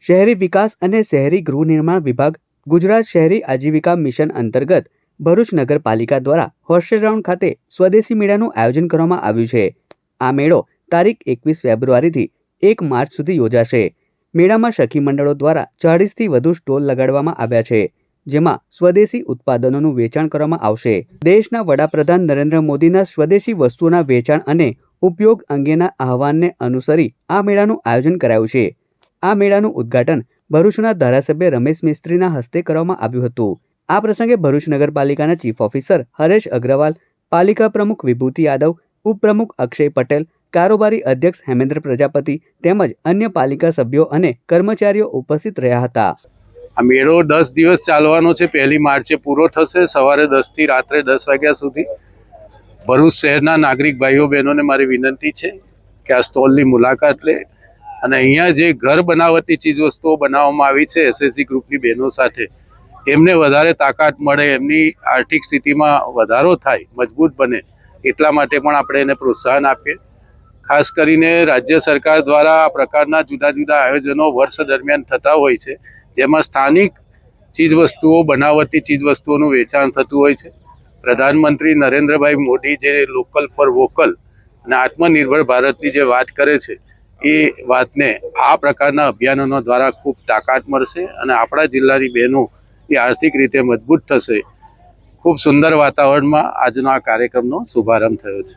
શહેરી વિકાસ અને શહેરી ગૃહ નિર્માણ વિભાગ ગુજરાત શહેરી આજીવિકા મિશન અંતર્ગત ભરૂચ નગરપાલિકા દ્વારા હોસ્ટેલ ગ્રાઉન્ડ ખાતે સ્વદેશી મેળાનું આયોજન કરવામાં આવ્યું છે। આ મેળો તારીખ 21 ફેબ્રુઆરીથી 1 માર્ચ સુધી યોજાશે। મેળામાં સખી મંડળો દ્વારા 40થી વધુ સ્ટોલ લગાડવામાં આવ્યા છે, જેમાં સ્વદેશી ઉત્પાદનોનું વેચાણ કરવામાં આવશે। દેશના વડાપ્રધાન નરેન્દ્ર મોદીના સ્વદેશી વસ્તુઓના વેચાણ અને ઉપયોગ અંગેના આહવાનને અનુસરી આ મેળાનું આયોજન કરાયું છે। આ મેળાનું ઉદ્ઘાટન ભરૂચના ધારાસભ્ય રમેશ મિસ્ત્રીના હસ્તે કરવામાં આવ્યું હતું। આ પ્રસંગે ભરૂચ નગરપાલિકાના ચીફ ઓફિસર હરેશ અગ્રવાલ, પાલિકા પ્રમુખ વિભૂતિ યાદવ, ઉપપ્રમુખ અક્ષય પટેલ, કારોબારી અધ્યક્ષ હેમેન્દ્ર પ્રજાપતિ તેમજ અન્ય પાલિકા સભ્યો અને કર્મચારીઓ ઉપસ્થિત રહ્યા હતા। આ મેળો 10 દિવસ ચાલવાનો છે। 1 માર્ચે પૂરો થશે। સવારે 10 થી રાત્રે 10 વાગ્યા સુધી ભરૂચ શહેરના નાગરિક ભાઈઓ બહેનોને મારી વિનંતી છે કે આ સ્ટોલની મુલાકાત લે અને અહીંયા જે ઘર બનાવટી ચીજવસ્તુઓ બનાવવામાં આવી છે એસએસજી ગ્રુપની બહેનો સાથે, એમને વધારે તાકાત મળે, એમની આર્થિક સ્થિતિમાં વધારો થાય, મજબૂત બને, એટલા માટે પણ આપણે એને પ્રોત્સાહન આપીએ। ખાસ કરીને રાજ્ય સરકાર દ્વારા આ પ્રકારના જુદા જુદા આયોજનો વર્ષ દરમિયાન થતા હોય છે, જેમાં સ્થાનિક ચીજવસ્તુઓ, બનાવટી ચીજવસ્તુઓનું વેચાણ થતું હોય છે। પ્રધાનમંત્રી નરેન્દ્રભાઈ મોદી જે લોકલ ફોર વોકલ અને આત્મનિર્ભર ભારતની જે વાત કરે છે, એ વાતને આ પ્રકારના અભિયાનોનો દ્વારા ખૂબ તાકાત મળશે અને આપણા જિલ્લાની બહેનો એ આર્થિક રીતે મજબૂત થશે। ખૂબ સુંદર વાતાવરણમાં આજનો આ કાર્યક્રમનો શુભારંભ થયો છે।